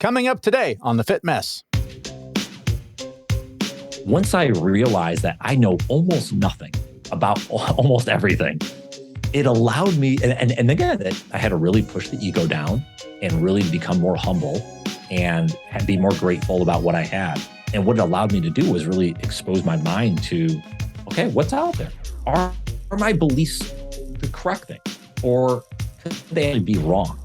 Coming up today on The Fit Mess. Once I realized that I know almost nothing about almost everything, it allowed me, and again, I had to really push the ego down and really become more humble and be more grateful about what I had. And what it allowed me to do was really expose my mind to, okay, what's out there? Are my beliefs the correct thing? Or could they be wrong?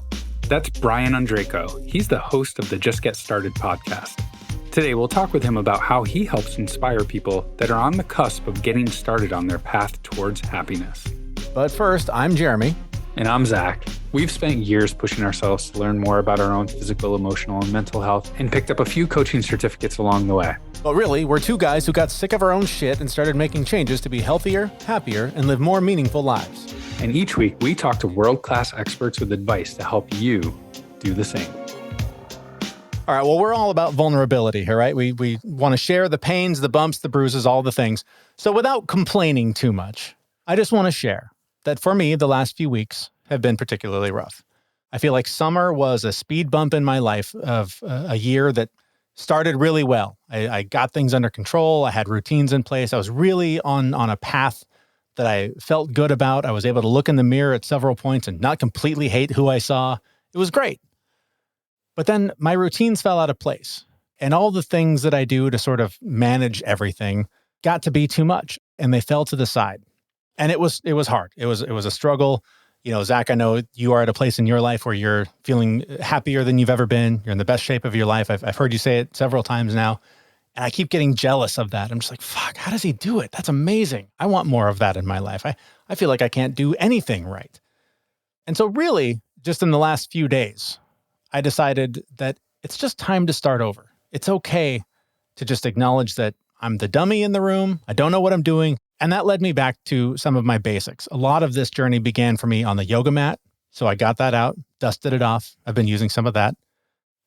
That's Brian Ondrako. He's the host of the Just Get Started podcast. Today, we'll talk with him about how he helps inspire people that are on the cusp of getting started on their path towards happiness. But first, I'm Jeremy. And I'm Zach. We've spent years pushing ourselves to learn more about our own physical, emotional, and mental health, and picked up a few coaching certificates along the way. But really, we're two guys who got sick of our own shit and started making changes to be healthier, happier, and live more meaningful lives. And each week, we talk to world-class experts with advice to help you do the same. All right, well, we're all about vulnerability here, right? We want to share the pains, the bumps, the bruises, all the things. So without complaining too much, I just want to share that for me, the last few weeks have been particularly rough. I feel like summer was a speed bump in my life of a year that started really well. I got things under control. I had routines in place. I was really on a path that I felt good about. I was able to look in the mirror at several points and not completely hate who I saw. It was great. But then my routines fell out of place. And all the things that I do to sort of manage everything got to be too much. And they fell to the side. And it was hard. It was a struggle. You know, Zach, I know you are at a place in your life where you're feeling happier than you've ever been. You're in the best shape of your life. I've heard you say it several times now. And I keep getting jealous of that. I'm just like, fuck, how does he do it? That's amazing. I want more of that in my life. I feel like I can't do anything right. And so really, just in the last few days, I decided that it's just time to start over. It's okay to just acknowledge that I'm the dummy in the room. I don't know what I'm doing. And that led me back to some of my basics. A lot of this journey began for me on the yoga mat. So I got that out, dusted it off. I've been using some of that.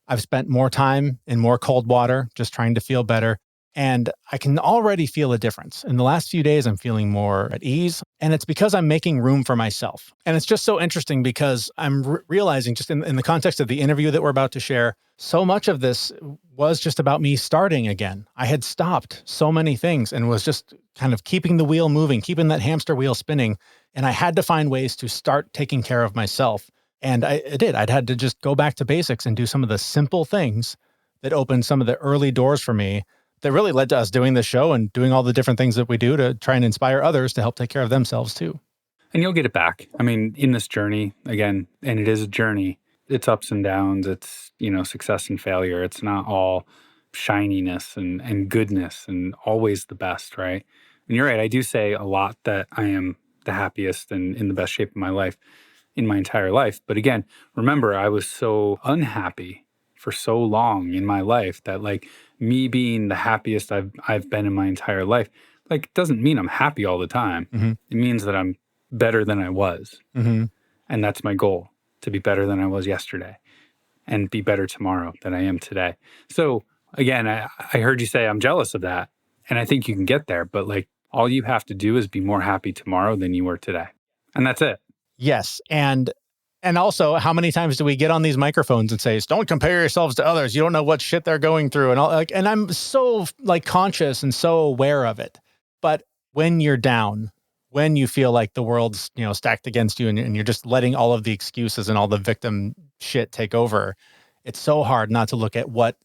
I've spent more time in more cold water, just trying to feel better. And I can already feel a difference. In the last few days, I'm feeling more at ease. And it's because I'm making room for myself. And it's just so interesting because I'm realizing just in the context of the interview that we're about to share, so much of this was just about me starting again. I had stopped so many things and was just kind of keeping the wheel moving, keeping that hamster wheel spinning. And I had to find ways to start taking care of myself. And I did. I'd had to just go back to basics and do some of the simple things that opened some of the early doors for me that really led to us doing this show and doing all the different things that we do to try and inspire others to help take care of themselves too. And you'll get it back. I mean, in this journey, again, and it is a journey, it's ups and downs, it's, success and failure. It's not all shininess and goodness and always the best, right? And you're right, I do say a lot that I am the happiest and in the best shape of my life, in my entire life. But again, remember, I was so unhappy for so long in my life that me being the happiest I've been in my entire life, doesn't mean I'm happy all the time. Mm-hmm. It means that I'm better than I was. Mm-hmm. And that's my goal, to be better than I was yesterday and be better tomorrow than I am today. So again, I heard you say I'm jealous of that. And I think you can get there, but all you have to do is be more happy tomorrow than you were today. And that's it. Yes. And also, how many times do we get on these microphones and say, don't compare yourselves to others. You don't know what shit they're going through. And all, and I'm so conscious and so aware of it. But when you're down, when you feel like the world's, stacked against you and you're just letting all of the excuses and all the victim shit take over, it's so hard not to look at what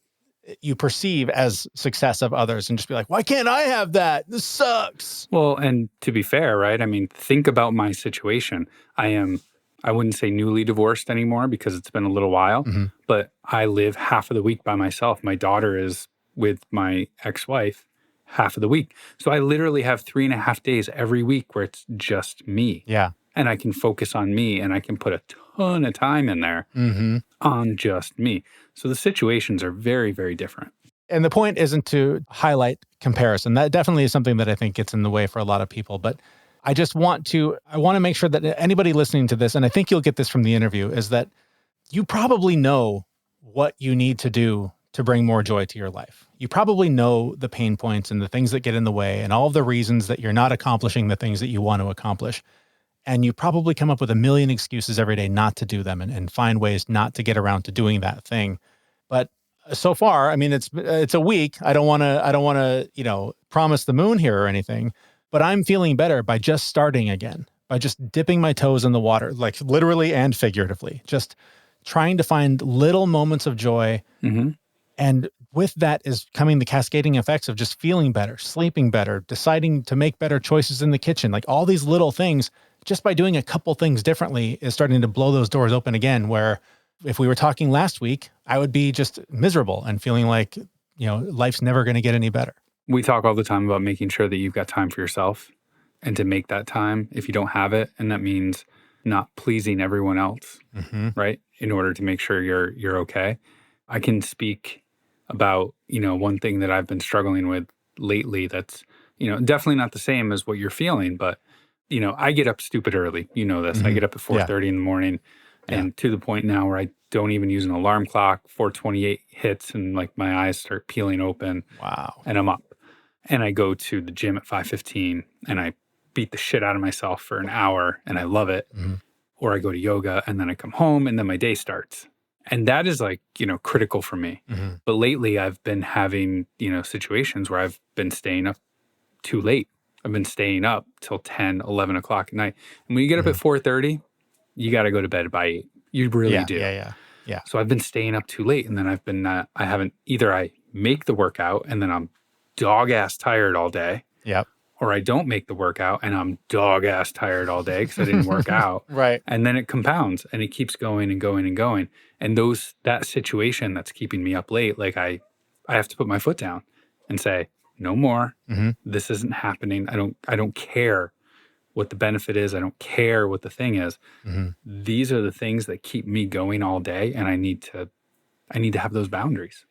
you perceive as success of others and just be like, why can't I have that? This sucks. Well, and to be fair, right? I mean, think about my situation. I wouldn't say newly divorced anymore because it's been a little while, mm-hmm. but I live half of the week by myself. My daughter is with my ex-wife half of the week. So I literally have 3.5 days every week where it's just me. Yeah. And I can focus on me and I can put a ton of time in there mm-hmm. on just me. So the situations are very, very different. And the point isn't to highlight comparison. That definitely is something that I think gets in the way for a lot of people. But I want to make sure that anybody listening to this, and I think you'll get this from the interview, is that you probably know what you need to do to bring more joy to your life. You probably know the pain points and the things that get in the way and all of the reasons that you're not accomplishing the things that you want to accomplish. And you probably come up with a million excuses every day not to do them and find ways not to get around to doing that thing. But so far, I mean, it's a week. I don't want to promise the moon here or anything, but I'm feeling better by just starting again, by just dipping my toes in the water, like literally and figuratively, just trying to find little moments of joy. Mm-hmm. And with that is coming the cascading effects of just feeling better, sleeping better, deciding to make better choices in the kitchen. Like all these little things, just by doing a couple things differently is starting to blow those doors open again, where if we were talking last week, I would be just miserable and feeling like, life's never going to get any better. We talk all the time about making sure that you've got time for yourself and to make that time if you don't have it. And that means not pleasing everyone else, right? In order to make sure you're okay. I can speak about, one thing that I've been struggling with lately that's, definitely not the same as what you're feeling, but, I get up stupid early. You know this. I get up at 4:30 in the morning and to the point now where I don't even use an alarm clock. 4:28 hits and like my eyes start peeling open. Wow. And I'm up. And I go to the gym at 5:15 and I beat the shit out of myself for an hour and I love it. Or I go to yoga and then I come home and then my day starts. And that is like, critical for me. But lately I've been having, situations where I've been staying up too late. I've been staying up till 10, 11 o'clock at night. And when you get up at 4:30, you got to go to bed by 8. You really do. Yeah. So I've been staying up too late and then I make the workout and then I'm dog ass tired all day. Yep. Or I don't make the workout and I'm dog ass tired all day because I didn't work out. Right. And then it compounds and it keeps going and going and going. And that situation that's keeping me up late, like I have to put my foot down and say, no more. This isn't happening. I don't care what the benefit is. I don't care what the thing is. These are the things that keep me going all day. And I need to have those boundaries.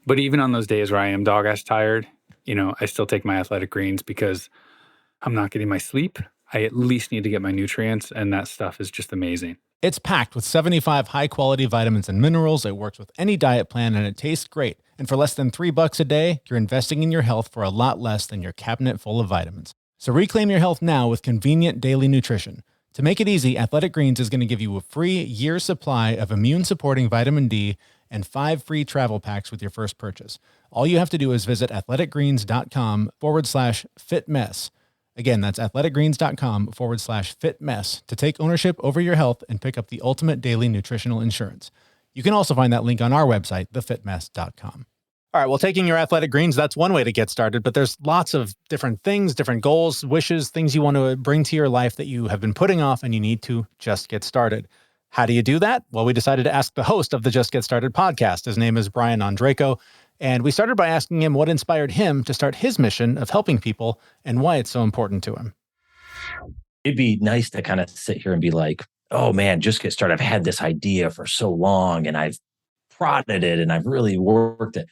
But even on those days where I am dog ass tired, I still take my athletic greens because I'm not getting my sleep. I at least need to get my nutrients, and that stuff is just amazing. It's packed with 75 high-quality vitamins and minerals. It works with any diet plan, and it tastes great. And for less than $3 a day, you're investing in your health for a lot less than your cabinet full of vitamins. So reclaim your health now with convenient daily nutrition. To make it easy, Athletic Greens is going to give you a free year's supply of immune-supporting vitamin D and 5 free travel packs with your first purchase. All you have to do is visit athleticgreens.com/fitmess. Again, that's athleticgreens.com/fitmess to take ownership over your health and pick up the ultimate daily nutritional insurance. You can also find that link on our website, thefitmess.com. All right, well, taking your Athletic Greens, that's one way to get started, but there's lots of different things, different goals, wishes, things you want to bring to your life that you have been putting off and you need to just get started. How do you do that? Well, we decided to ask the host of the Just Get Started podcast. His name is Brian Ondrako, and we started by asking him what inspired him to start his mission of helping people and why it's so important to him. It'd be nice to kind of sit here and be like, oh man, just get started. I've had this idea for so long and I've prodded it and I've really worked it.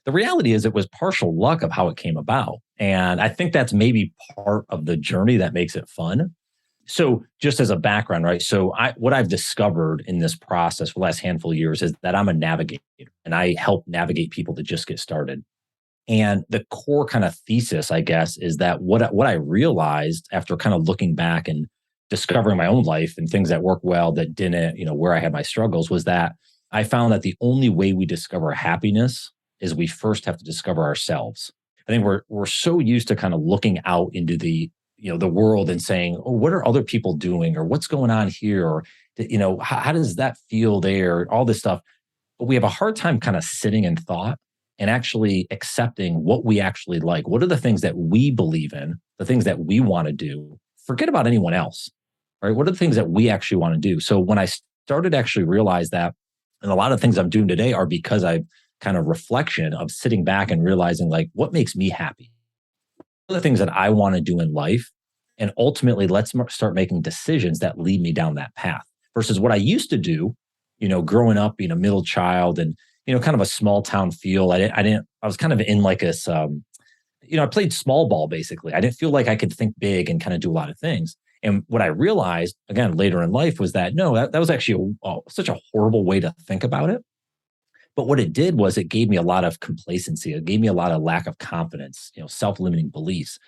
The reality is it was partial luck of how it came about. And I think that's maybe part of the journey that makes it fun. So just as a background, right? So what I've discovered in this process for the last handful of years is that I'm a navigator and I help navigate people to just get started. And the core kind of thesis, I guess, is that what I realized after kind of looking back and discovering my own life and things that worked well that didn't, where I had my struggles, was that I found that the only way we discover happiness is we first have to discover ourselves. I think we're so used to kind of looking out into the world and saying, oh, what are other people doing? Or what's going on here? Or, how does that feel there? All this stuff. But we have a hard time kind of sitting in thought and actually accepting what we actually like. What are the things that we believe in, the things that we want to do? Forget about anyone else, right? What are the things that we actually want to do? So when I started to actually realize that, and a lot of things I'm doing today are because I've kind of reflection of sitting back and realizing like, what makes me happy? What are the things that I want to do in life? And ultimately, let's start making decisions that lead me down that path versus what I used to do, growing up being a middle child and, kind of a small town feel. I was kind of in like this, I played small ball basically. I didn't feel like I could think big and kind of do a lot of things. And what I realized again, later in life was that, no, that was actually such a horrible way to think about it. But what it did was it gave me a lot of complacency. It gave me a lot of lack of confidence, self-limiting beliefs.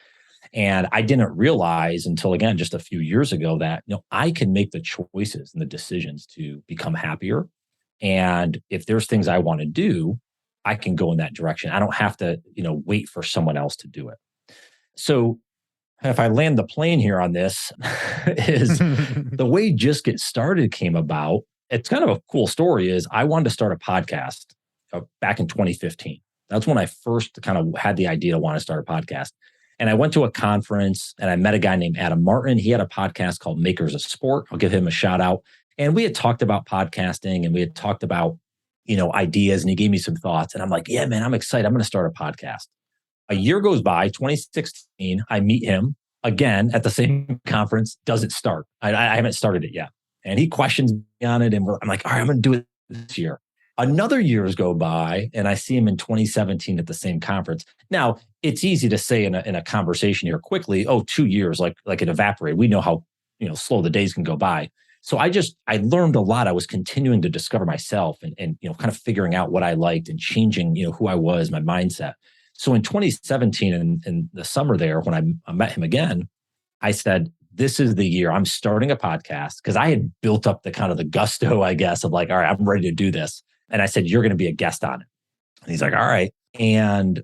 And I didn't realize until, again, just a few years ago that, I can make the choices and the decisions to become happier And if there's things I want to do, I can go in that direction. I don't have to, wait for someone else to do it. So if I land the plane here on this, is the way Just Get Started came about. It's kind of a cool story. Is I wanted to start a podcast back in 2015. That's when I first kind of had the idea to want to start a podcast. And I went to a conference and I met a guy named Adam Martin. He had a podcast called Makers of Sport. I'll give him a shout out. And we had talked about podcasting and we had talked about, ideas, and he gave me some thoughts. And I'm like, yeah, man, I'm excited. I'm going to start a podcast. A year goes by, 2016, I meet him again at the same conference, doesn't start. I haven't started it yet. And he questions me on it. And I'm like, all right, I'm going to do it this year. Another years go by and I see him in 2017 at the same conference. Now, it's easy to say in a conversation here quickly, 2 years, like it evaporated. We know how, slow the days can go by. So I learned a lot. I was continuing to discover myself and kind of figuring out what I liked and changing, who I was, my mindset. So in 2017, in the summer there, when I met him again, I said, this is the year I'm starting a podcast, because I had built up the kind of the gusto, I guess, of like, all right, I'm ready to do this. And I said, you're going to be a guest on it. And he's like, all right. And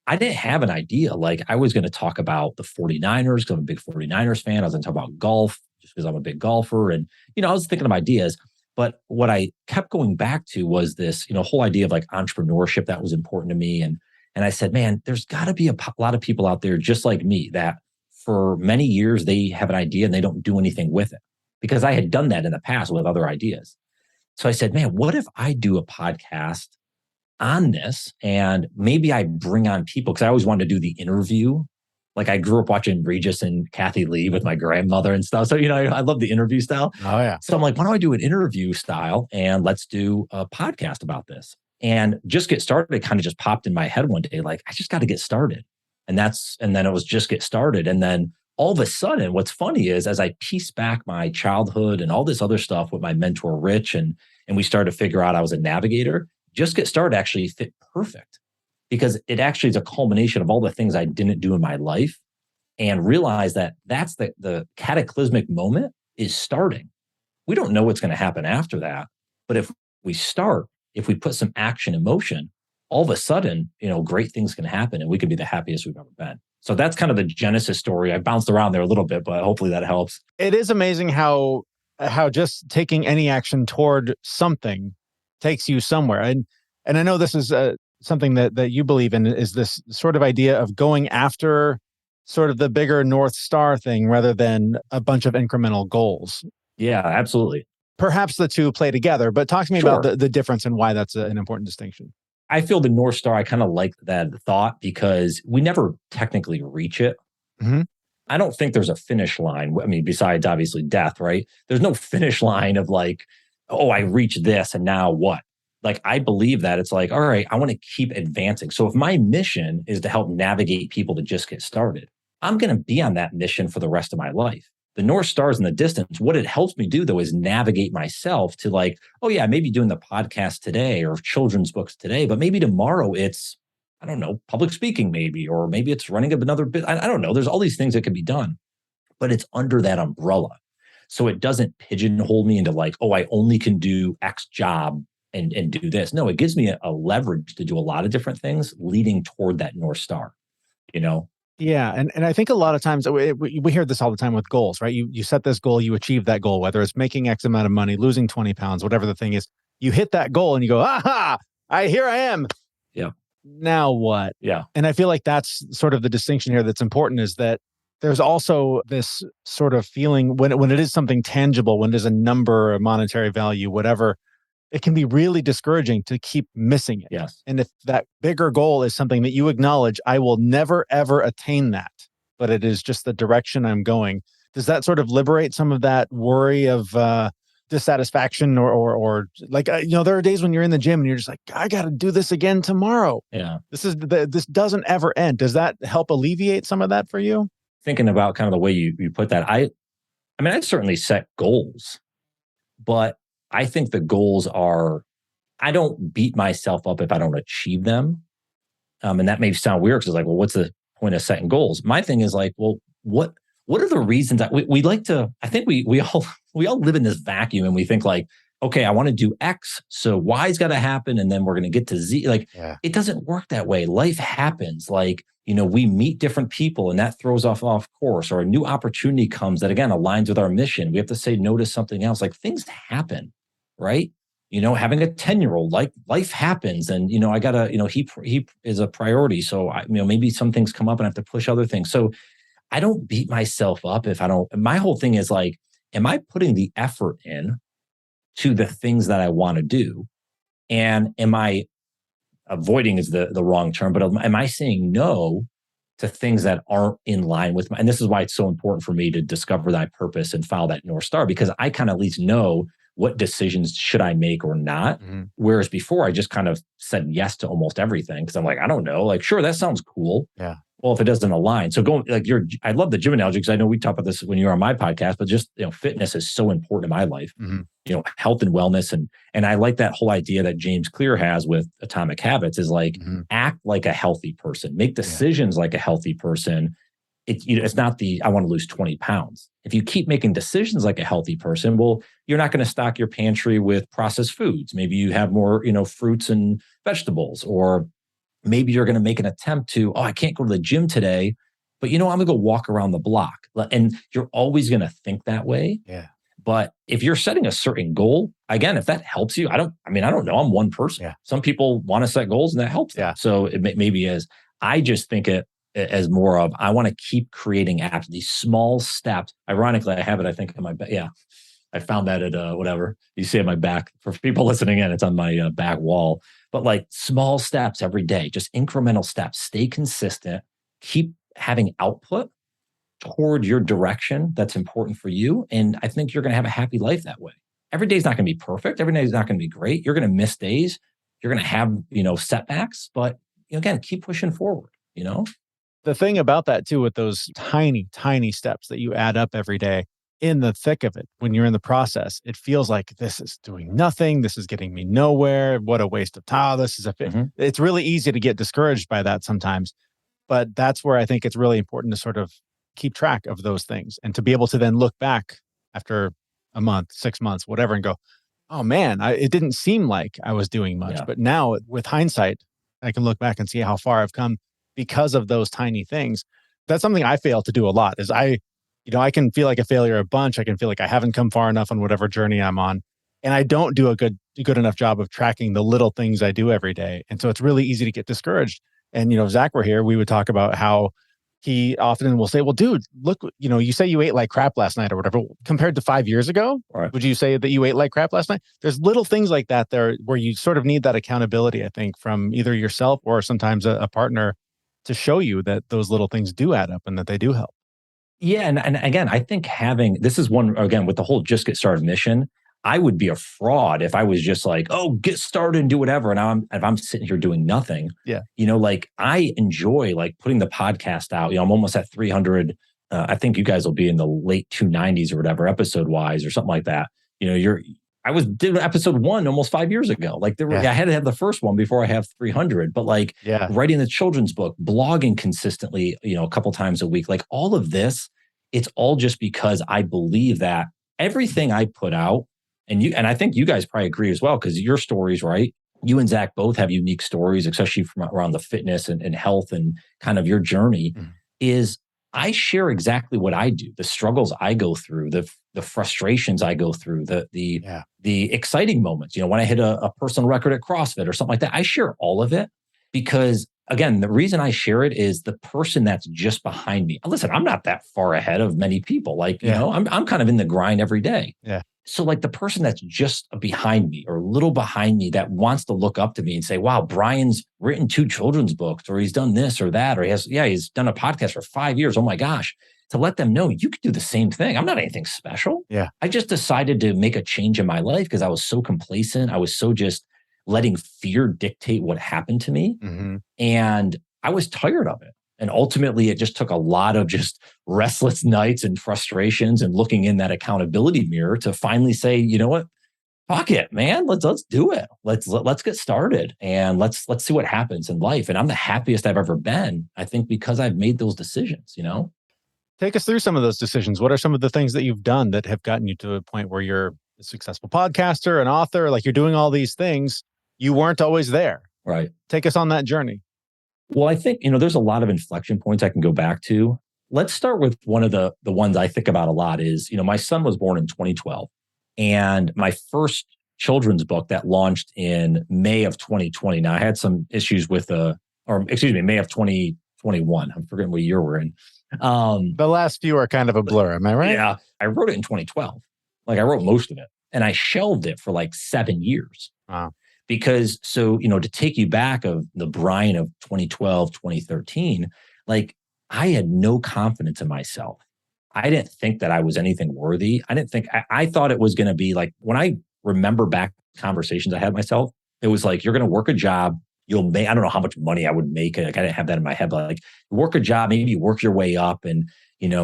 I didn't have an idea. Like I was going to talk about the 49ers because I'm a big 49ers fan. I was going to talk about golf just because I'm a big golfer. And, I was thinking of ideas. But what I kept going back to was this, whole idea of like entrepreneurship that was important to me. And I said, man, there's got to be a lot of people out there just like me that for many years, they have an idea and they don't do anything with it, because I had done that in the past with other ideas. So I said, man, what if I do a podcast on this and maybe I bring on people? Because I always wanted to do the interview. Like I grew up watching Regis and Kathy Lee with my grandmother and stuff. So, I love the interview style. Oh, yeah. So I'm like, why don't I do an interview style and let's do a podcast about this? And Just Get Started, it kind of just popped in my head one day, like, I just got to get started. And then it was Just Get Started. And then all of a sudden, what's funny is as I piece back my childhood and all this other stuff with my mentor, Rich, and we started to figure out I was a navigator, Just Get Started actually fit perfect, because it actually is a culmination of all the things I didn't do in my life, and realize that that's the cataclysmic moment is starting. We don't know what's going to happen after that. But if we start, if we put some action in motion, all of a sudden, great things can happen and we can be the happiest we've ever been. So that's kind of the genesis story. I bounced around there a little bit, but hopefully that helps. It is amazing how just taking any action toward something takes you somewhere. And I know this is something that you believe in, is this sort of idea of going after sort of the bigger North Star thing rather than a bunch of incremental goals. Yeah, absolutely. Perhaps the two play together, but talk to me about the difference and why that's an important distinction. I feel the North Star, I kind of like that thought because we never technically reach it. Mm-hmm. I don't think there's a finish line. I mean, besides obviously death, right? There's no finish line of like, oh, I reached this and now what? Like, I believe that it's like, all right, I want to keep advancing. So if my mission is to help navigate people to just get started, I'm going to be on that mission for the rest of my life. The North Star is in the distance. What it helps me do, though, is navigate myself to like, oh, yeah, maybe doing the podcast today or children's books today, but maybe tomorrow it's, I don't know, public speaking maybe, or maybe it's running up another bit. I don't know. There's all these things that can be done, but it's under that umbrella. So it doesn't pigeonhole me into like, oh, I only can do X job and do this. No, it gives me a leverage to do a lot of different things leading toward that North Star, Yeah. And I think a lot of times we hear this all the time with goals, right? You set this goal, you achieve that goal, whether it's making X amount of money, losing 20 pounds, whatever the thing is, you hit that goal and you go, aha, here I am. Yeah. Now what? Yeah. And I feel like that's sort of the distinction here that's important, is that there's also this sort of feeling when it is something tangible, when there's a number, a monetary value, whatever, it can be really discouraging to keep missing it. Yes. And if that bigger goal is something that you acknowledge, I will never, ever attain that, but it is just the direction I'm going. Does that sort of liberate some of that worry of dissatisfaction or like, there are days when you're in the gym and you're just like, I got to do this again tomorrow. Yeah. This doesn't ever end. Does that help alleviate some of that for you? Thinking about kind of the way you put that, I mean, I certainly set goals, but I think the goals are, I don't beat myself up if I don't achieve them. And that may sound weird because it's like, well, what's the point of setting goals? My thing is like, well, what are the reasons that we like to, I think we all live in this vacuum and we think like, okay, I want to do X, so Y's got to happen, and then we're going to get to Z. Like, it doesn't work that way. Life happens. Like, we meet different people, and that throws off course, or a new opportunity comes that, again, aligns with our mission. We have to say no to something else. Like, things happen, right? Having a 10-year-old, like, life happens, and I gotta, he is a priority. So maybe some things come up and I have to push other things. So I don't beat myself up if I don't. My whole thing is like, am I putting the effort in to the things that I want to do? And am I avoiding is the wrong term, but am I saying no to things that aren't in line with and this is why it's so important for me to discover that purpose and follow that North Star, because I kind of at least know what decisions should I make or not. Whereas before I just kind of said yes to almost everything because I'm like, I don't know, like, sure, that sounds cool. Yeah. Well, if it doesn't align. So going like I love the gym analogy because I know we talked about this when you were on my podcast, but just, fitness is so important in my life, health and wellness. And I like that whole idea that James Clear has with Atomic Habits is like, act like a healthy person, make decisions like a healthy person. It's not I want to lose 20 pounds. If you keep making decisions like a healthy person, well, you're not going to stock your pantry with processed foods. Maybe you have more, fruits and vegetables, or maybe you're going to make an attempt to, I can't go to the gym today, but I'm going to go walk around the block. And you're always going to think that way. Yeah. But if you're setting a certain goal, again, if that helps you, I don't know. I'm one person. Yeah. Some people want to set goals and that helps them. Yeah. So it maybe is, I just think it as more of, I want to keep creating apps, these small steps. Ironically, I have it, I think, on my back. Yeah. I found that at whatever you see on my back. For people listening in, it's on my back wall. But like small steps every day, just incremental steps, stay consistent, keep having output toward your direction that's important for you. And I think you're going to have a happy life that way. Every day is not going to be perfect. Every day is not going to be great. You're going to miss days. You're going to have, setbacks, but again, keep pushing forward, The thing about that too, with those tiny, tiny steps that you add up every day, in the thick of it, when you're in the process, it feels like this is doing nothing. This is getting me nowhere. What a waste of time. This is It's really easy to get discouraged by that sometimes. But that's where I think it's really important to sort of keep track of those things and to be able to then look back after a month, 6 months, whatever, and go, oh man, it didn't seem like I was doing much. But now with hindsight, I can look back and see how far I've come because of those tiny things. That's something I fail to do a lot is I can feel like a failure a bunch. I can feel like I haven't come far enough on whatever journey I'm on. And I don't do a good enough job of tracking the little things I do every day. And so it's really easy to get discouraged. And, if Zach were here, we would talk about how he often will say, well, dude, look, you say you ate like crap last night or whatever, compared to 5 years ago, right. Would you say that you ate like crap last night? There's little things like that there where you sort of need that accountability, I think, from either yourself or sometimes a partner to show you that those little things do add up and that they do help. Yeah. And again, I think this is one, again, with the whole just get started mission, I would be a fraud if I was just like, get started and do whatever. And if I'm sitting here doing nothing, like I enjoy like putting the podcast out, I'm almost at 300. I think you guys will be in the late 290s or whatever, episode wise or something like that. I did episode 1 almost 5 years ago. Like I had to have the first one before I have 300, but like writing the children's book, blogging consistently, a couple times a week, like all of this, it's all just because I believe that everything I put out, and I think you guys probably agree as well, because your stories, right? You and Zach both have unique stories, especially from around the fitness and health and kind of your journey is I share exactly what I do, the struggles I go through, the frustrations I go through, the exciting moments, when I hit a personal record at CrossFit or something like that. I share all of it because, again, the reason I share it is the person that's just behind me. Listen, I'm not that far ahead of many people. Like, I'm kind of in the grind every day. Yeah. So like the person that's just behind me or a little behind me that wants to look up to me and say, wow, Brian's written 2 children's books, or he's done this or that, or he's done a podcast for 5 years. Oh my gosh. To let them know you could do the same thing. I'm not anything special. Yeah. I just decided to make a change in my life because I was so complacent. I was so just letting fear dictate what happened to me. And I was tired of it. And ultimately, it just took a lot of just restless nights and frustrations and looking in that accountability mirror to finally say, you know what, fuck it, man, let's do it. Let's get started and let's see what happens in life. And I'm the happiest I've ever been, I think, because I've made those decisions. Take us through some of those decisions. What are some of the things that you've done that have gotten you to a point where you're a successful podcaster, an author, like you're doing all these things. You weren't always there. Right. Take us on that journey. Well, I think, there's a lot of inflection points I can go back to. Let's start with one of the ones I think about a lot is, my son was born in 2012, and my first children's book that launched in May of 2020. Now I had some issues with May of 2021. I'm forgetting what year we're in. The last few are kind of a blur. Am I right? Yeah. I wrote it in 2012. Like I wrote most of it, and I shelved it for like 7 years. Wow. Because to take you back of the Brian of 2012, 2013, like I had no confidence in myself. I didn't think that I was anything worthy. I thought it was going to be like, when I remember back conversations I had with myself, it was like, you're going to work a job. You'll make, I don't know how much money I would make. Like I didn't have that in my head, but like work a job, maybe you work your way up and,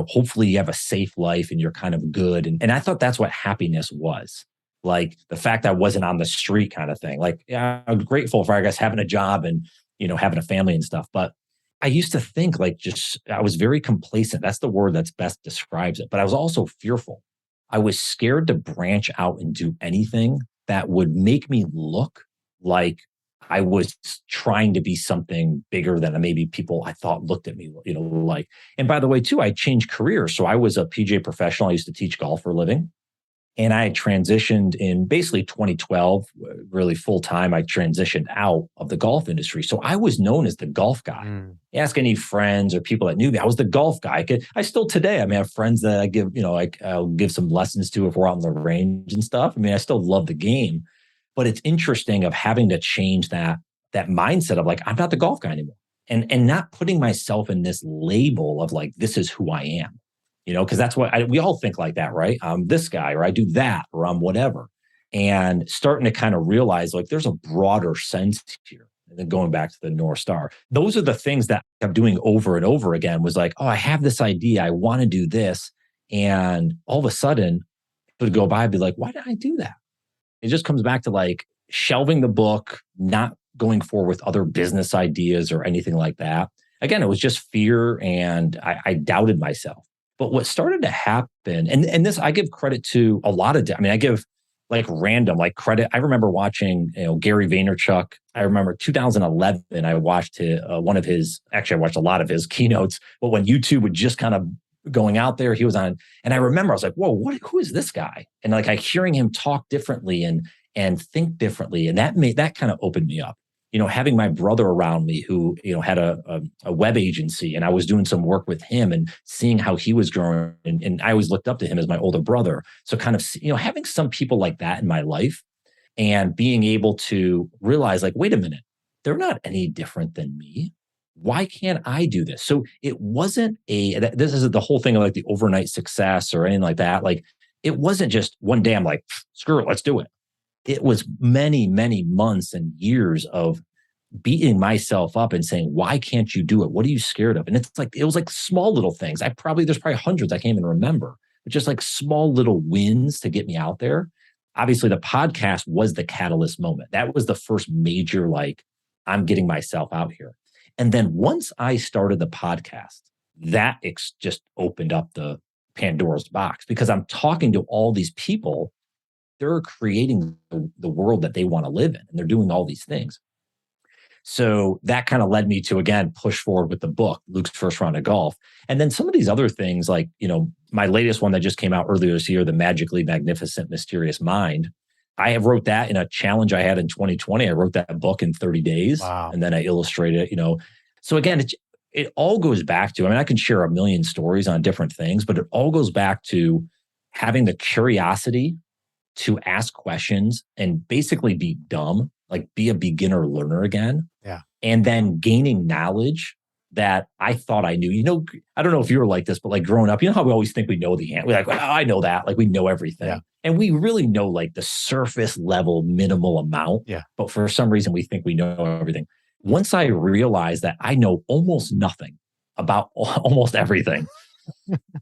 hopefully you have a safe life and you're kind of good. And I thought that's what happiness was. Like the fact that I wasn't on the street kind of thing. Like, yeah, I'm grateful for, I guess, having a job and, having a family and stuff. But I used to think I was very complacent. That's the word that's best describes it. But I was also fearful. I was scared to branch out and do anything that would make me look like I was trying to be something bigger than maybe people I thought looked at me, like. And by the way, too, I changed careers. So I was a PGA professional. I used to teach golf for a living. And I had transitioned in basically 2012, really full time. I transitioned out of the golf industry. So I was known as the golf guy. Ask any friends or people that knew me, I was the golf guy. I still today, I have friends that I give, I'll give some lessons to if we're out on the range and stuff. I still love the game, but it's interesting of having to change that mindset of like, I'm not the golf guy anymore. And not putting myself in this label of like, this is who I am. Because that's what we all think like that, right? I'm this guy, or I do that, or I'm whatever. And starting to kind of realize like there's a broader sense here. And then going back to the North Star, those are the things that I'm doing over and over again was like, oh, I have this idea. I want to do this. And all of a sudden it would go by and be like, why did I do that? It just comes back to like shelving the book, not going forward with other business ideas or anything like that. Again, it was just fear and I doubted myself. But what started to happen, and this I give credit to a lot of, I give like random like credit. I remember watching Gary Vaynerchuk. I remember 2011. I watched I watched a lot of his keynotes. But when YouTube would just kind of going out there, he was on, and I remember I was like, whoa, who is this guy? And like hearing him talk differently and think differently, and that kind of opened me up. Having my brother around me who, had a web agency, and I was doing some work with him and seeing how he was growing. And I always looked up to him as my older brother. So kind of, having some people like that in my life and being able to realize like, wait a minute, they're not any different than me. Why can't I do this? So it wasn't this is the whole thing of like the overnight success or anything like that. Like it wasn't just one day I'm like, screw it, let's do it. It was many, many months and years of beating myself up and saying, why can't you do it? What are you scared of? And it was like small little things. There's probably hundreds I can't even remember, but just like small little wins to get me out there. Obviously the podcast was the catalyst moment. That was the first major, like I'm getting myself out here. And then once I started the podcast, that just opened up the Pandora's box because I'm talking to all these people. They're creating the world that they want to live in, and they're doing all these things. So that kind of led me to, again, push forward with the book, Luke's First Round of Golf. And then some of these other things like, my latest one that just came out earlier this year, The Magically Magnificent Mysterious Mind. I have wrote that in a challenge I had in 2020. I wrote that book in 30 days. Wow. And then I illustrated it, So again, it all goes back to, I can share a million stories on different things, but it all goes back to having the curiosity to ask questions and basically be dumb, like be a beginner learner again. Yeah. And then gaining knowledge that I thought I knew. I don't know if you were like this, but like growing up, how we always think we know the answer. We're like, oh, I know that. Like we know everything. Yeah. And we really know like the surface level minimal amount. Yeah. But for some reason, we think we know everything. Once I realized that I know almost nothing about almost everything,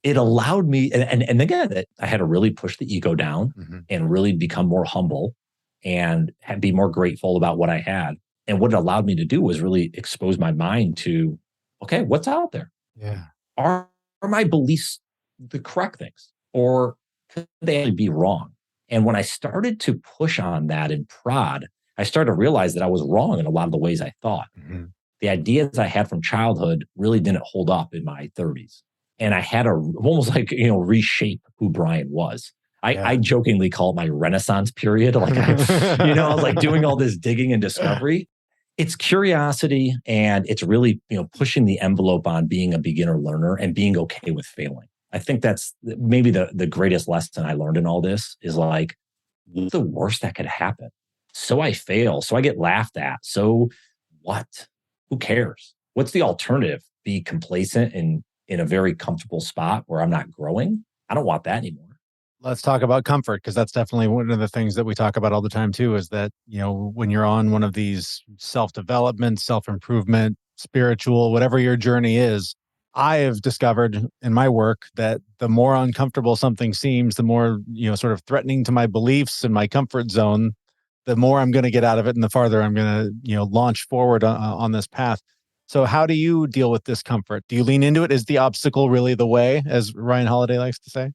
it allowed me, and again, I had to really push the ego down and really become more humble and be more grateful about what I had. And what it allowed me to do was really expose my mind to, okay, what's out there? Yeah. Are my beliefs the correct things? Or could they actually be wrong? And when I started to push on that and prod, I started to realize that I was wrong in a lot of the ways I thought. Mm-hmm. The ideas I had from childhood really didn't hold up in my 30s. And I had to almost like, reshape who Brian was. I jokingly call it my Renaissance period. Like I was like doing all this digging and discovery. It's curiosity, and it's really, pushing the envelope on being a beginner learner and being okay with failing. I think that's maybe the greatest lesson I learned in all this is like, what's the worst that could happen? So I fail. So I get laughed at. So what? Who cares? What's the alternative? Be complacent and in a very comfortable spot where I'm not growing? I don't want that anymore. Let's talk about comfort, because that's definitely one of the things that we talk about all the time too, is that, when you're on one of these self-development, self-improvement, spiritual, whatever your journey is, I have discovered in my work that the more uncomfortable something seems, the more, sort of threatening to my beliefs and my comfort zone, the more I'm going to get out of it and the farther I'm going to, launch forward on this path. So how do you deal with discomfort? Do you lean into it? Is the obstacle really the way, as Ryan Holiday likes to say?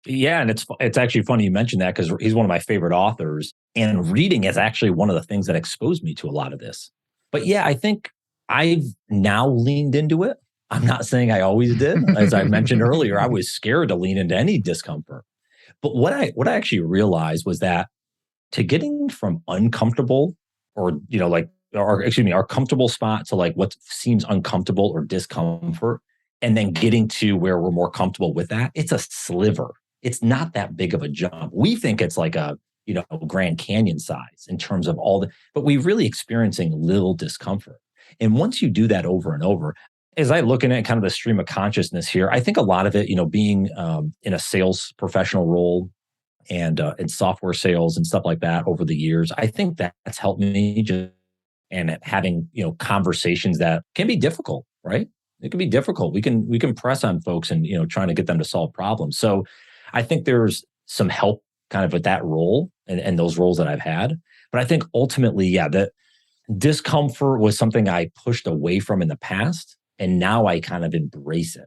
Yeah, and it's actually funny you mentioned that because he's one of my favorite authors, and reading is actually one of the things that exposed me to a lot of this. But yeah, I think I've now leaned into it. I'm not saying I always did. As I mentioned earlier, I was scared to lean into any discomfort. But what I actually realized was that to getting from uncomfortable or our comfortable spot to like what seems uncomfortable or discomfort, and then getting to where we're more comfortable with that, it's a sliver. It's not that big of a jump. We think it's like a, Grand Canyon size in terms of but we're really experiencing little discomfort. And once you do that over and over, as I look at kind of the stream of consciousness here, I think a lot of it, being in a sales professional role and in software sales and stuff like that over the years, I think that's helped me and having, conversations that can be difficult, right? It can be difficult. We can press on folks and, trying to get them to solve problems. So I think there's some help kind of with that role and those roles that I've had. But I think ultimately, yeah, that discomfort was something I pushed away from in the past. And now I kind of embrace it.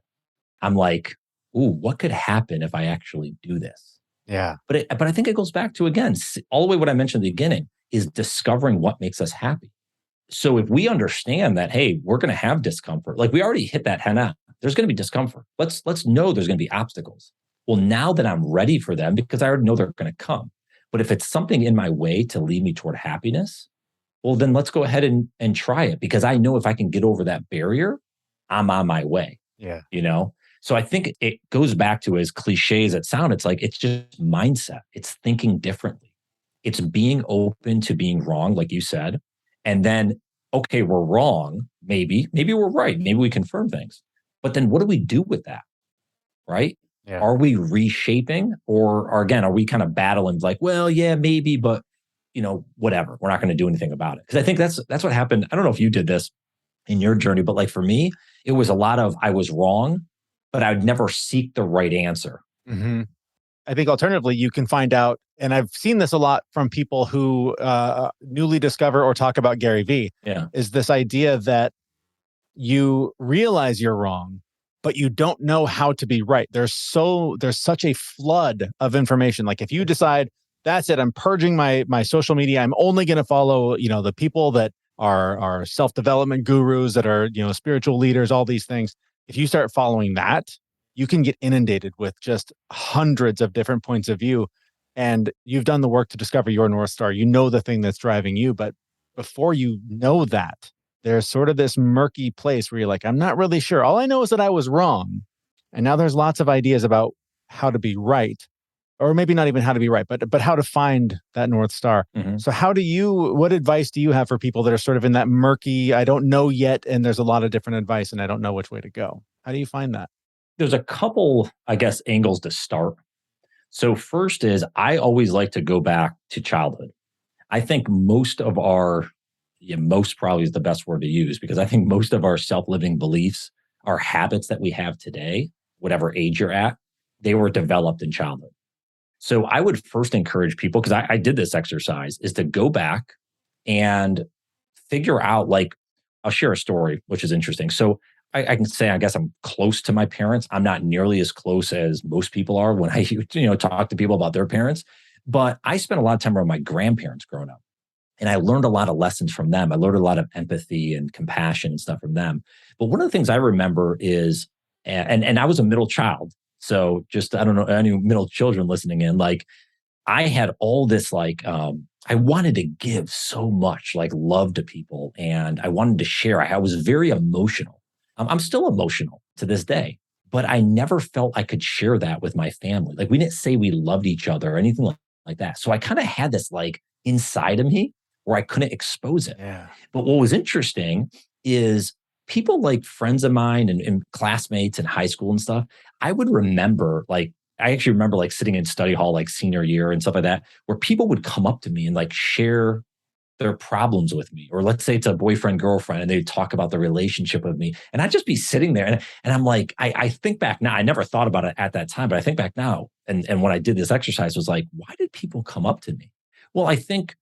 I'm like, ooh, what could happen if I actually do this? Yeah. But I think it goes back to, again, all the way what I mentioned at the beginning is discovering what makes us happy. So if we understand that, hey, we're going to have discomfort, like we already hit that head on, there's going to be discomfort. Let's know there's going to be obstacles. Well, now that I'm ready for them, because I already know they're going to come. But if it's something in my way to lead me toward happiness, well, then let's go ahead and try it, because I know if I can get over that barrier, I'm on my way. Yeah. So I think it goes back to, as cliche as it sounds, it's like, it's just mindset. It's thinking differently. It's being open to being wrong, like you said. And then, okay, we're wrong. Maybe we're right. Maybe we confirm things. But then what do we do with that? Right? Yeah. Are we reshaping or again, are we kind of battling like, well, yeah, maybe, but whatever. We're not going to do anything about it. Because I think that's what happened. I don't know if you did this in your journey, but like for me, it was a lot of I was wrong, but I would never seek the right answer. Mm-hmm. I think alternatively, you can find out, and I've seen this a lot from people who newly discover or talk about Gary Vee, is this idea that you realize you're wrong, but you don't know how to be right. There's such a flood of information. Like if you decide, that's it, I'm purging my social media, I'm only going to follow, the people that are self-development gurus, that are, spiritual leaders, all these things. If you start following that, you can get inundated with just hundreds of different points of view. And you've done the work to discover your North Star. You know the thing that's driving you. But before you know that, there's sort of this murky place where you're like, I'm not really sure. All I know is that I was wrong. And now there's lots of ideas about how to be right. Or maybe not even how to be right, but how to find that North Star. Mm-hmm. So what advice do you have for people that are sort of in that murky, I don't know yet, and there's a lot of different advice and I don't know which way to go? How do you find that? There's a couple, I guess, angles to start. So first is I always like to go back to childhood. I think most probably is the best word to use, because I think most of our self-living beliefs, our habits that we have today, whatever age you're at, they were developed in childhood. So I would first encourage people, because I did this exercise, is to go back and figure out, like, I'll share a story, which is interesting. So I can say, I guess I'm close to my parents. I'm not nearly as close as most people are when I talk to people about their parents. But I spent a lot of time around my grandparents growing up. And I learned a lot of lessons from them. I learned a lot of empathy and compassion and stuff from them. But one of the things I remember is, and I was a middle child. So just, I don't know, any middle children listening in, like I had all this, like, I wanted to give so much like love to people and I wanted to share. I was very emotional. I'm still emotional to this day, but I never felt I could share that with my family. Like we didn't say we loved each other or anything like that. So I kind of had this like inside of me where I couldn't expose it. Yeah. But what was interesting is people like friends of mine and classmates in high school and stuff, I would remember like, I actually remember like sitting in study hall like senior year and stuff like that, where people would come up to me and like share their problems with me. Or let's say it's a boyfriend, girlfriend, and they'd talk about the relationship with me. And I'd just be sitting there and I'm like, I think back now, I never thought about it at that time, but I think back now. And when I did this exercise was like, why did people come up to me? Well, I think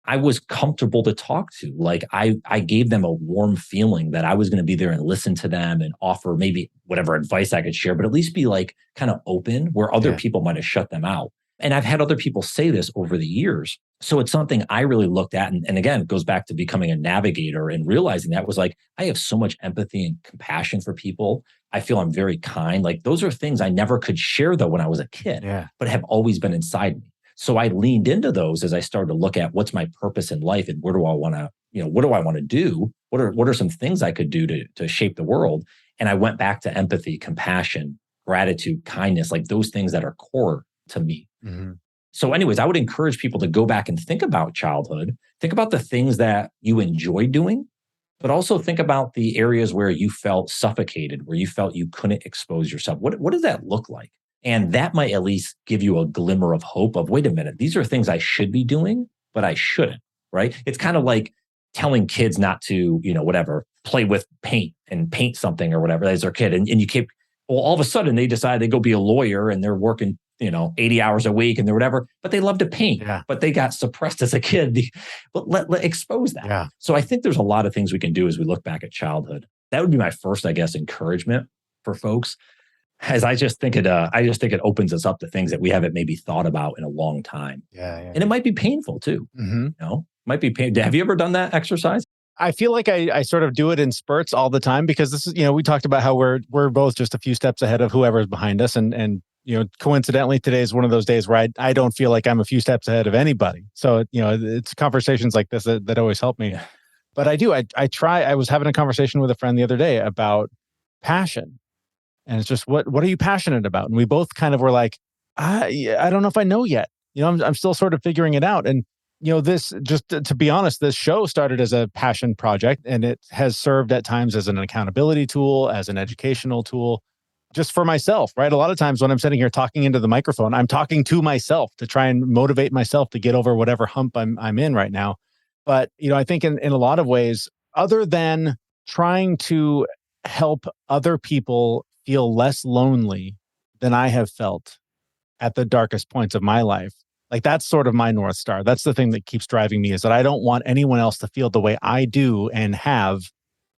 I was comfortable to talk to. Like I gave them a warm feeling that I was going to be there and listen to them and offer maybe whatever advice I could share, but at least be like kind of open where other people might have shut them out. And I've had other people say this over the years. So it's something I really looked at. And again, it goes back to becoming a navigator and realizing that was like, I have so much empathy and compassion for people. I feel I'm very kind. Like those are things I never could share though when I was a kid, but have always been inside me. So I leaned into those as I started to look at what's my purpose in life and where do I want to, what do I want to do? What are some things I could do to shape the world? And I went back to empathy, compassion, gratitude, kindness, like those things that are core to me. Mm-hmm. So anyways, I would encourage people to go back and think about childhood, think about the things that you enjoyed doing, but also think about the areas where you felt suffocated, where you felt you couldn't expose yourself. What does that look like? And that might at least give you a glimmer of hope of, wait a minute, these are things I should be doing, but I shouldn't, right? It's kind of like telling kids not to, whatever, play with paint and paint something or whatever as their kid. And you keep, well, all of a sudden they decide they go be a lawyer and they're working, 80 hours a week and they're whatever, but they love to paint, but they got suppressed as a kid. But let expose that. Yeah. So I think there's a lot of things we can do as we look back at childhood. That would be my first, I guess, encouragement for folks. As I just think it opens us up to things that we haven't maybe thought about in a long time. Yeah. And it might be painful too. Mm-hmm. Might be painful. Have you ever done that exercise? I feel like I sort of do it in spurts all the time because this is, we talked about how we're both just a few steps ahead of whoever's behind us. And coincidentally, today is one of those days where I don't feel like I'm a few steps ahead of anybody. So, it's conversations like this that always help me. Yeah. But I do, I was having a conversation with a friend the other day about passion. And it's just, what are you passionate about? And we both kind of were like, I don't know if I know yet. I'm still sort of figuring it out. And, this, just to be honest, this show started as a passion project and it has served at times as an accountability tool, as an educational tool, just for myself, right? A lot of times when I'm sitting here talking into the microphone, I'm talking to myself to try and motivate myself to get over whatever hump I'm in right now. But, I think in a lot of ways, other than trying to help other people feel less lonely than I have felt at the darkest points of my life. Like that's sort of my North Star. That's the thing that keeps driving me is that I don't want anyone else to feel the way I do and have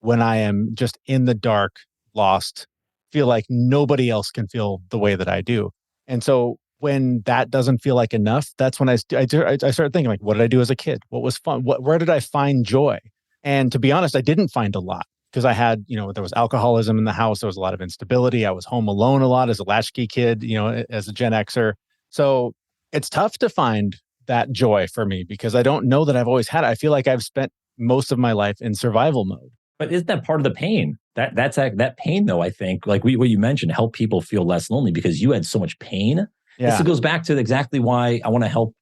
when I am just in the dark, lost, feel like nobody else can feel the way that I do. And so when that doesn't feel like enough, that's when I started thinking like, what did I do as a kid? What was fun? Where did I find joy? And to be honest, I didn't find a lot. Because I had, there was alcoholism in the house. There was a lot of instability. I was home alone a lot as a latchkey kid, as a Gen Xer. So it's tough to find that joy for me because I don't know that I've always had it. I feel like I've spent most of my life in survival mode. But isn't that part of the pain? That pain, though, I think, like what you mentioned, help people feel less lonely because you had so much pain. Yeah. This goes back to exactly why I want to help,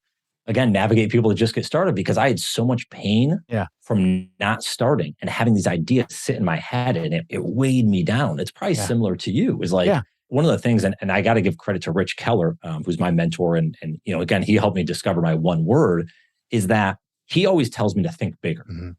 again, navigate people to just get started because I had so much pain from not starting and having these ideas sit in my head and it weighed me down. It's probably similar to you. Is like one of the things, and I got to give credit to Rich Keller, who's my mentor. And again, he helped me discover my one word is that he always tells me to think bigger. Mm-hmm.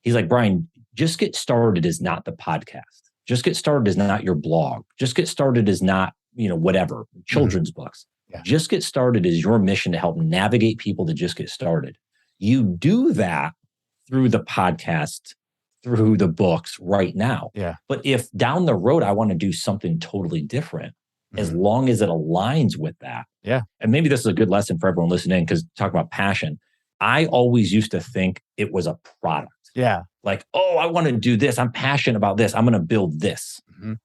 He's like, Brian, just get started is not the podcast. Just get started is not your blog. Just get started is not, whatever, children's books. Yeah. Just get started is your mission to help navigate people to just get started. You do that through the podcast, through the books right now. Yeah. But if down the road, I want to do something totally different, as long as it aligns with that. Yeah. And maybe this is a good lesson for everyone listening, because talk about passion. I always used to think it was a product. Yeah. Like, oh, I want to do this. I'm passionate about this. I'm going to build this.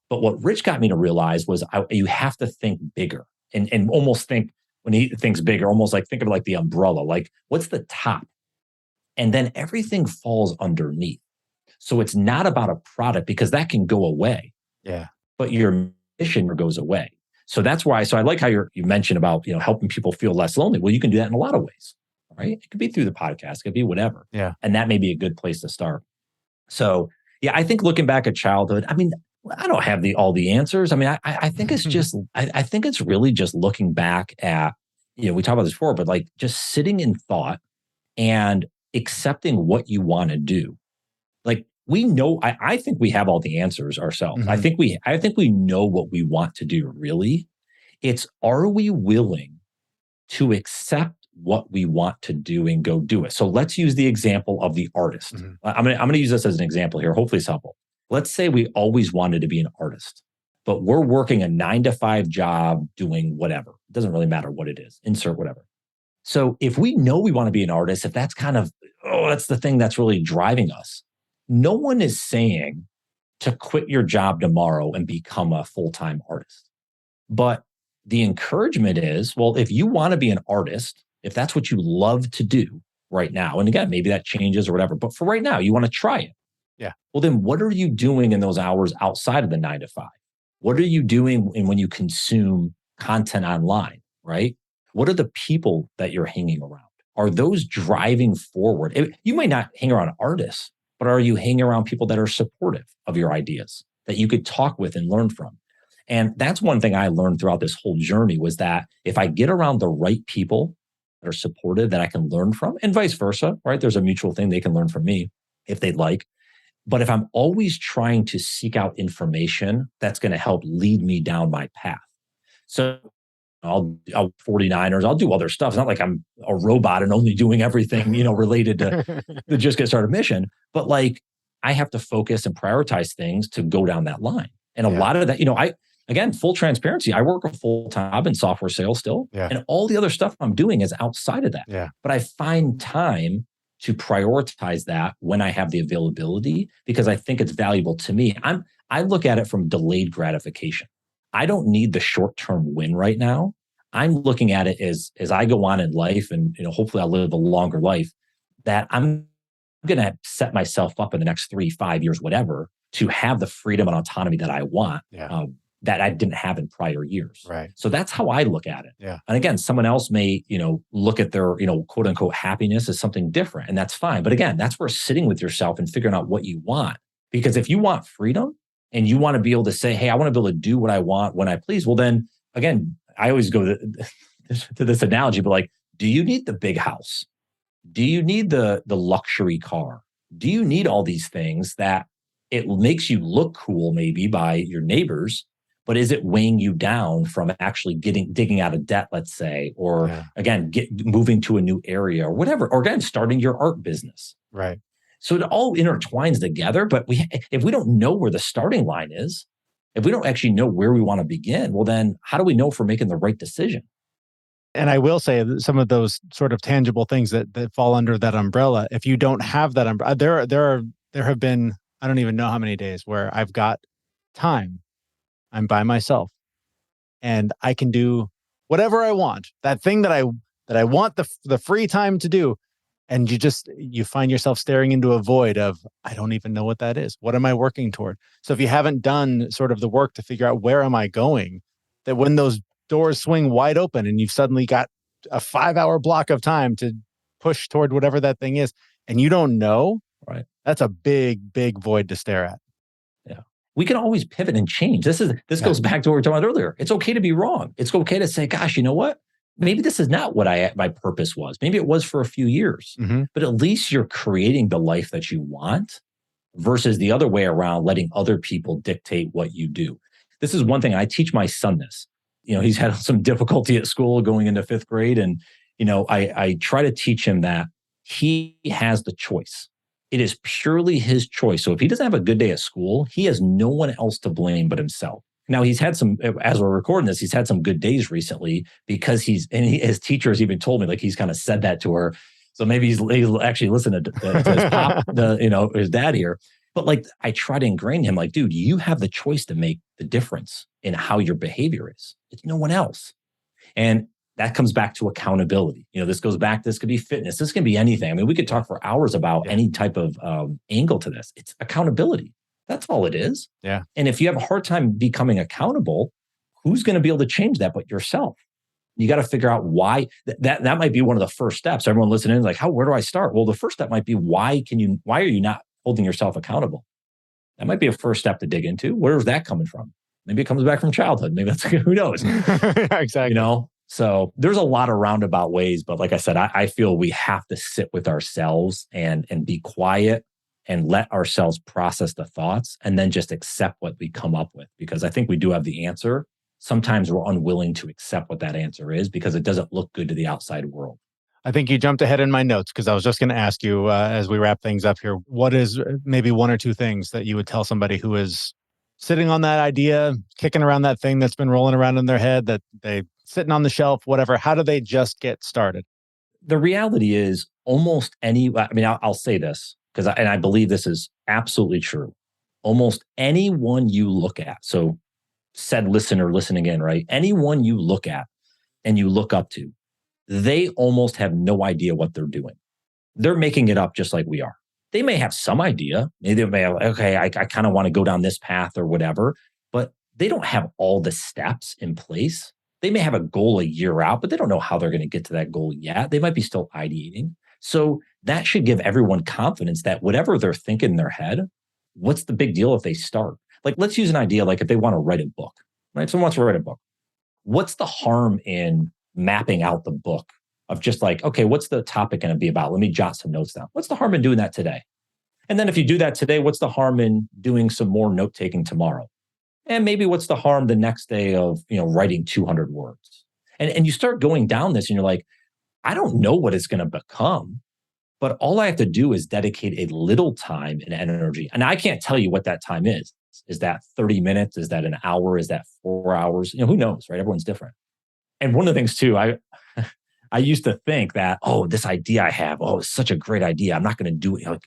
But what Rich got me to realize was you have to think bigger and almost think, when he thinks bigger, almost like think of it like the umbrella, like what's the top? And then everything falls underneath. So it's not about a product, because that can go away. Yeah. But your mission goes away. So that's why. So I like how you mentioned about, helping people feel less lonely. Well, you can do that in a lot of ways, right? It could be through the podcast, it could be whatever. Yeah. And that may be a good place to start. So yeah, I think looking back at childhood, I mean, I don't have all the answers. I mean, I think it's just, I think it's really just looking back at, we talked about this before, but like just sitting in thought and accepting what you want to do. Like we know, I think we have all the answers ourselves. I think we know what we want to do really. It's, are we willing to accept what we want to do and go do it? So let's use the example of the artist. I'm going to use this as an example here. Hopefully it's helpful. Let's say we always wanted to be an artist, but we're working a 9-to-5 job doing whatever. It doesn't really matter what it is, insert whatever. So if we know we want to be an artist, if that's kind of, that's the thing that's really driving us, no one is saying to quit your job tomorrow and become a full-time artist. But the encouragement is, well, if you want to be an artist, if that's what you love to do right now, and again, maybe that changes or whatever, but for right now, you want to try it. Yeah. Well, then what are you doing in those hours outside of the 9-to-5? What are you doing when you consume content online, right? What are the people that you're hanging around? Are those driving forward? You might not hang around artists, but are you hanging around people that are supportive of your ideas that you could talk with and learn from? And that's one thing I learned throughout this whole journey, was that if I get around the right people that are supportive that I can learn from, and vice versa, right? There's a mutual thing, they can learn from me if they'd like. But if I'm always trying to seek out information that's going to help lead me down my path. So I'll 49ers, I'll do other stuff. It's not like I'm a robot and only doing everything, related to the Just Get Started mission. But like, I have to focus and prioritize things to go down that line. And a lot of that, again, full transparency, I work a full-time job in software sales still. Yeah. And all the other stuff I'm doing is outside of that. Yeah. But I find time to prioritize that when I have the availability, because I think it's valuable to me. I look at it from delayed gratification. I don't need the short-term win right now. I'm looking at it as I go on in life, and hopefully I'll live a longer life, that I'm going to set myself up in the next 3-5 years, whatever, to have the freedom and autonomy that I want, that I didn't have in prior years. Right. So that's how I look at it. Yeah. And again, someone else may, look at their, quote unquote happiness as something different, and that's fine. But again, that's where sitting with yourself and figuring out what you want. Because if you want freedom and you want to be able to say, hey, I want to be able to do what I want when I please, well, then again, I always go to this analogy, but like, do you need the big house? Do you need the luxury car? Do you need all these things that it makes you look cool maybe by your neighbors, but is it weighing you down from actually digging out of debt, let's say, or again, moving to a new area or whatever, or again, starting your art business. Right. So it all intertwines together, but if we don't know where the starting line is, if we don't actually know where we want to begin, well, then how do we know if we're making the right decision? And I will say that some of those sort of tangible things that fall under that umbrella, if you don't have that umbrella, there have been, I don't even know how many days where I've got time. I'm by myself and I can do whatever I want. That thing that I want the free time to do. And you find yourself staring into a void of, I don't even know what that is. What am I working toward? So if you haven't done sort of the work to figure out where am I going, that when those doors swing wide open and you've suddenly got a 5-hour block of time to push toward whatever that thing is, and you don't know, right? That's a big, big void to stare at. Yeah. We can always pivot and change. This goes back to what we were talking about earlier. It's okay to be wrong. It's okay to say, gosh, you know what? Maybe this is not what my purpose was. Maybe it was for a few years, but at least you're creating the life that you want versus the other way around, letting other people dictate what you do. This is one thing I teach my son this. He's had some difficulty at school going into 5th grade. And, I try to teach him that he has the choice. It is purely his choice. So if he doesn't have a good day at school, he has no one else to blame but himself. Now he's had some, as we're recording this, he's had some good days recently because his teachers even told me, like, he's kind of said that to her. So maybe he's actually listening to his pop, his dad here. But like, I try to ingrain him, like, dude, you have the choice to make the difference in how your behavior is. It's no one else. And that comes back to accountability. This could be fitness. This can be anything. I mean, we could talk for hours about any type of angle to this. It's accountability. That's all it is. Yeah. And if you have a hard time becoming accountable, who's going to be able to change that but yourself? You got to figure out why. That might be one of the first steps. Everyone listening is like, where do I start? Well, the first step might be, why are you not holding yourself accountable? That might be a first step to dig into. Where's that coming from? Maybe it comes back from childhood. Maybe that's, who knows? Exactly. So there's a lot of roundabout ways, but like I said, I feel we have to sit with ourselves and be quiet and let ourselves process the thoughts and then just accept what we come up with. Because I think we do have the answer. Sometimes we're unwilling to accept what that answer is because it doesn't look good to the outside world. I think you jumped ahead in my notes because I was just going to ask you as we wrap things up here, what is maybe one or two things that you would tell somebody who is sitting on that idea, kicking around that thing that's been rolling around in their head, that they sitting on the shelf, whatever, how do they just get started? The reality is I'll say this because I believe this is absolutely true. Almost anyone you look at, so said listener listening in, right? Anyone you look at and you look up to, they almost have no idea what they're doing. They're making it up just like we are. They may have some idea. Maybe they may have, okay, I kind of want to go down this path or whatever, but they don't have all the steps in place. They may have a goal a year out, but they don't know how they're going to get to that goal yet. They might be still ideating. So that should give everyone confidence that whatever they're thinking in their head, what's the big deal if they start? Like, let's use an idea like if they want to write a book, right? Someone wants to write a book. What's the harm in mapping out the book of just like, okay, what's the topic going to be about? Let me jot some notes down. What's the harm in doing that today? And then if you do that today, what's the harm in doing some more note taking tomorrow? And maybe what's the harm the next day of, writing 200 words? And you start going down this and you're like, I don't know what it's going to become, but all I have to do is dedicate a little time and energy. And I can't tell you what that time is. Is that 30 minutes? Is that an hour? Is that 4 hours? Who knows, right? Everyone's different. And one of the things too, I used to think that, this idea I have, it's such a great idea. I'm not going to do it.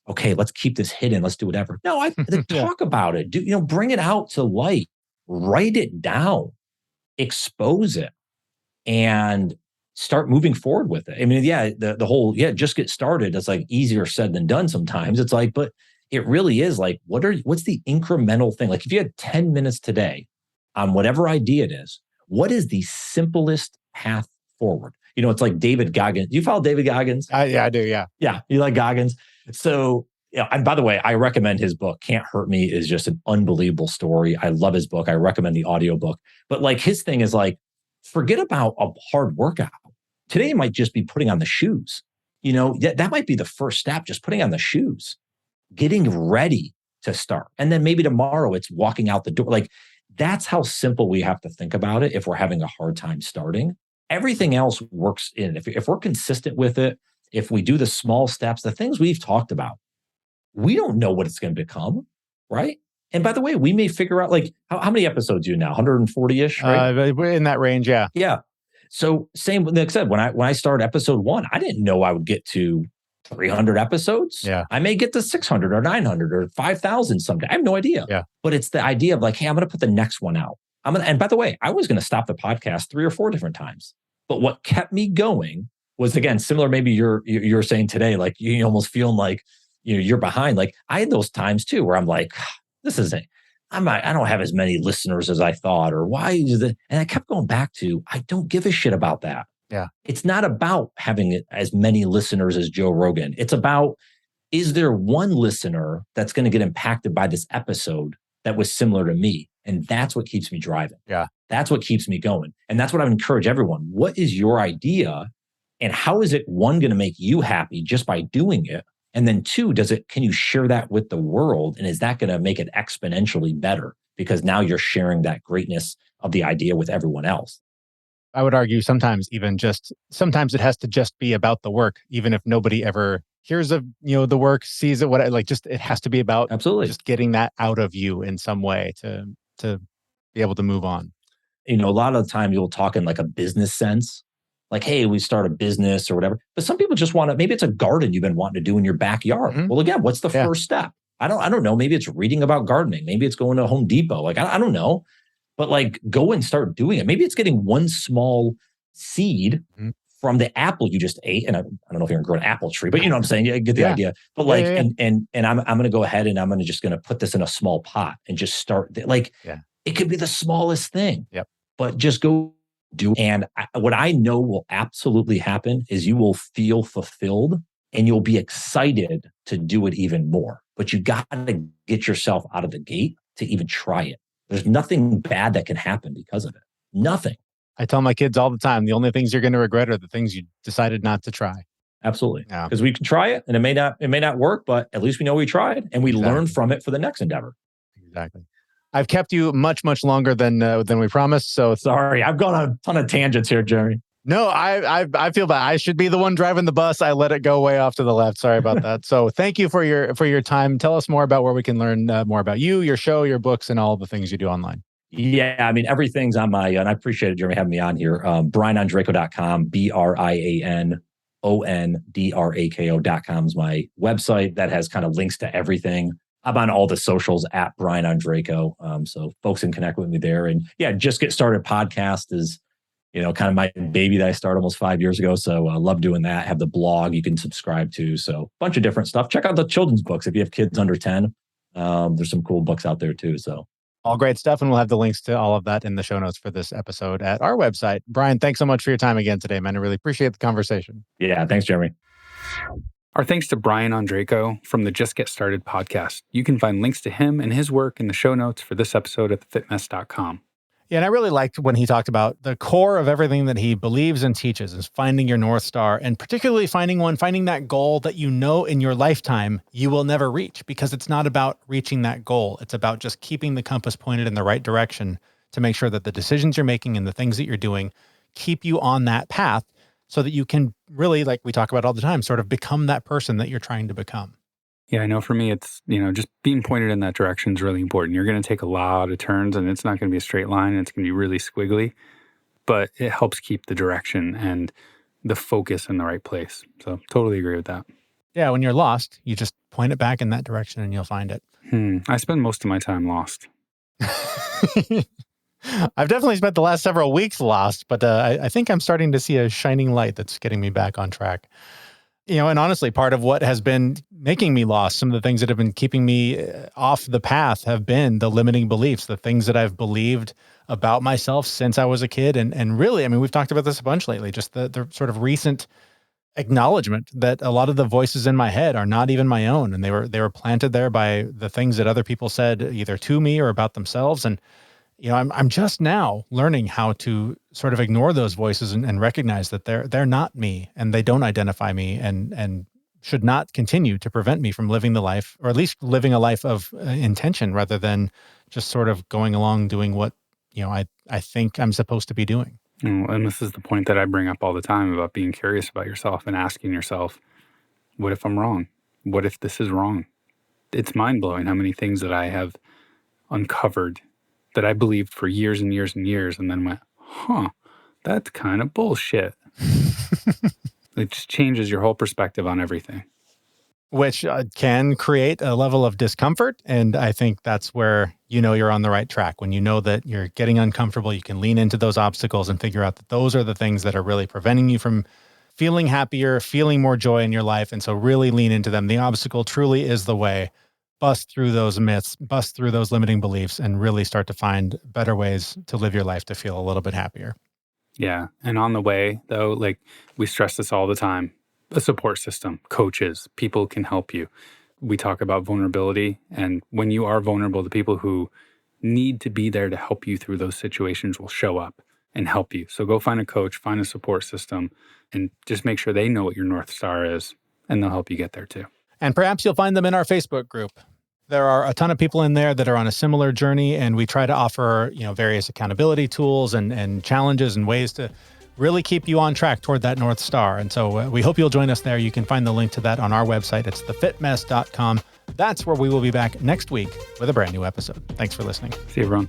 Okay, let's keep this hidden. Let's do whatever. No, I talk about it. Bring it out to light, write it down, expose it, and start moving forward with it. I mean, the whole, just get started. It's like easier said than done sometimes. It's like, but it really is like, what's the incremental thing? Like if you had 10 minutes today on whatever idea it is, what is the simplest path forward? It's like David Goggins. Do you follow David Goggins? Yeah, I do. Yeah. Yeah. You like Goggins? So, and by the way, I recommend his book. Can't Hurt Me is just an unbelievable story. I love his book. I recommend the audiobook. But like his thing is like, forget about a hard workout. Today might just be putting on the shoes. That might be the first step, just putting on the shoes, getting ready to start. And then maybe tomorrow it's walking out the door. Like that's how simple we have to think about it if we're having a hard time starting. Everything else works in. If we're consistent with it, if we do the small steps, the things we've talked about, we don't know what it's going to become, right? And by the way, we may figure out like how many episodes you now? 140-ish, right? In that range, yeah. Yeah. So same, like I said, when I started episode 1, I didn't know I would get to 300 episodes. Yeah. I may get to 600 or 900 or 5,000 someday. I have no idea. Yeah. But it's the idea of like, hey, I'm going to put the next one out. And by the way, I was going to stop the podcast 3 or 4 different times. But what kept me going was, again, similar. Maybe you're saying today, like you almost feeling like you're behind. Like I had those times too, where I'm like, this isn't. I don't have as many listeners as I thought, or why is it? And I kept going back to, I don't give a shit about that. Yeah, it's not about having as many listeners as Joe Rogan. It's about, is there one listener that's going to get impacted by this episode that was similar to me? And that's what keeps me driving. Yeah. That's what keeps me going. And that's what I would encourage everyone. What is your idea? And how is it, one, going to make you happy just by doing it? And then 2, can you share that with the world? And is that going to make it exponentially better? Because now you're sharing that greatness of the idea with everyone else. I would argue sometimes it has to just be about the work, even if nobody ever hears of, the work, sees it, it has to be about absolutely just getting that out of you in some way to be able to move on. A lot of the time you'll talk in like a business sense, like, hey, we start a business or whatever. But some people just want to, maybe it's a garden you've been wanting to do in your backyard. Mhm. Well, again, what's the first step? I don't know. Maybe it's reading about gardening. Maybe it's going to Home Depot. Like, I don't know, but like go and start doing it. Maybe it's getting one small seed Mhm. from the apple you just ate. And I don't know if you're gonna grow an apple tree, but you know what I'm saying? You get the idea. But like, and I'm going to go ahead and I'm going to just going to put this in a small pot and just start it could be the smallest thing, Yep. but just go do. And what I know will absolutely happen is you will feel fulfilled and you'll be excited to do it even more. But you got to get yourself out of the gate to even try it. There's nothing bad that can happen because of it. Nothing. I tell my kids all the time, the only things you're going to regret are the things you decided not to try. Absolutely. Yeah. Because we can try it and it may not work, but at least we know we tried and we learn from it for the next endeavor. Exactly. I've kept you much, much longer than we promised. So sorry, I've gone on a ton of tangents here, Jeremy. No, I feel bad. I should be the one driving the bus. I let it go way off to the left. Sorry about that. So thank you for your time. Tell us more about where we can learn more about you, your show, your books, and all the things you do online. Yeah, I mean, everything's on my, and I appreciate it, Jeremy, having me on here. BrianOndrako.com, BrianOndrako.com is my website that has kind of links to everything. I'm on all the socials at Brian Ondrako. So folks can connect with me there. And yeah, Just Get Started podcast is, kind of my baby that I started almost 5 years ago. So I love doing that. Have the blog you can subscribe to. So a bunch of different stuff. Check out the children's books. If you have kids under 10, there's some cool books out there too. So all great stuff. And we'll have the links to all of that in the show notes for this episode at our website. Brian, thanks so much for your time again today, man. I really appreciate the conversation. Yeah. Thanks, Jeremy. Our thanks to Brian Ondrako from the Just Get Started podcast. You can find links to him and his work in the show notes for this episode at thefitmess.com. Yeah, and I really liked when he talked about the core of everything that he believes and teaches is finding your North Star, and particularly finding that goal that you know in your lifetime you will never reach, because it's not about reaching that goal. It's about just keeping the compass pointed in the right direction to make sure that the decisions you're making and the things that you're doing keep you on that path so that you can really, like we talk about all the time, sort of become that person that you're trying to become. Yeah, I know for me, it's, just being pointed in that direction is really important. You're going to take a lot of turns and it's not going to be a straight line. And it's going to be really squiggly, but it helps keep the direction and the focus in the right place. So totally agree with that. Yeah, when you're lost, you just point it back in that direction and you'll find it. I spend most of my time lost. I've definitely spent the last several weeks lost, but I think I'm starting to see a shining light that's getting me back on track. And honestly, part of what has been making me lost, some of the things that have been keeping me off the path have been the limiting beliefs, the things that I've believed about myself since I was a kid. And really, I mean, we've talked about this a bunch lately, just the sort of recent acknowledgement that a lot of the voices in my head are not even my own. And they were planted there by the things that other people said either to me or about themselves. And I'm just now learning how to sort of ignore those voices and recognize that they're not me and they don't identify me and should not continue to prevent me from living the life, or at least living a life of intention rather than just sort of going along doing what, I think I'm supposed to be doing. And this is the point that I bring up all the time about being curious about yourself and asking yourself, what if I'm wrong? What if this is wrong? It's mind-blowing how many things that I have uncovered that I believed for years and years and years, and then went, that's kind of bullshit. It just changes your whole perspective on everything. Which can create a level of discomfort. And I think that's where you're on the right track. When you know that you're getting uncomfortable, you can lean into those obstacles and figure out that those are the things that are really preventing you from feeling happier, feeling more joy in your life. And so really lean into them. The obstacle truly is the way. Bust through those myths, bust through those limiting beliefs, and really start to find better ways to live your life to feel a little bit happier. Yeah. And on the way, though, like we stress this all the time, a support system, coaches, people can help you. We talk about vulnerability. And when you are vulnerable, the people who need to be there to help you through those situations will show up and help you. So go find a coach, find a support system, and just make sure they know what your North Star is, and they'll help you get there too. And perhaps you'll find them in our Facebook group. There are a ton of people in there that are on a similar journey, and we try to offer, various accountability tools and challenges and ways to really keep you on track toward that North Star. And so we hope you'll join us there. You can find the link to that on our website. It's thefitmess.com. That's where we will be back next week with a brand new episode. Thanks for listening. See you, everyone.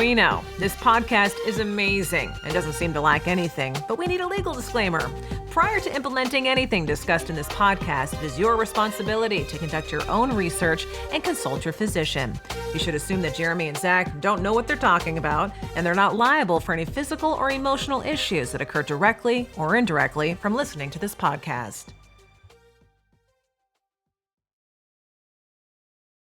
We know this podcast is amazing and doesn't seem to lack anything, but we need a legal disclaimer. Prior to implementing anything discussed in this podcast, it is your responsibility to conduct your own research and consult your physician. You should assume that Jeremy and Zach don't know what they're talking about, and they're not liable for any physical or emotional issues that occur directly or indirectly from listening to this podcast.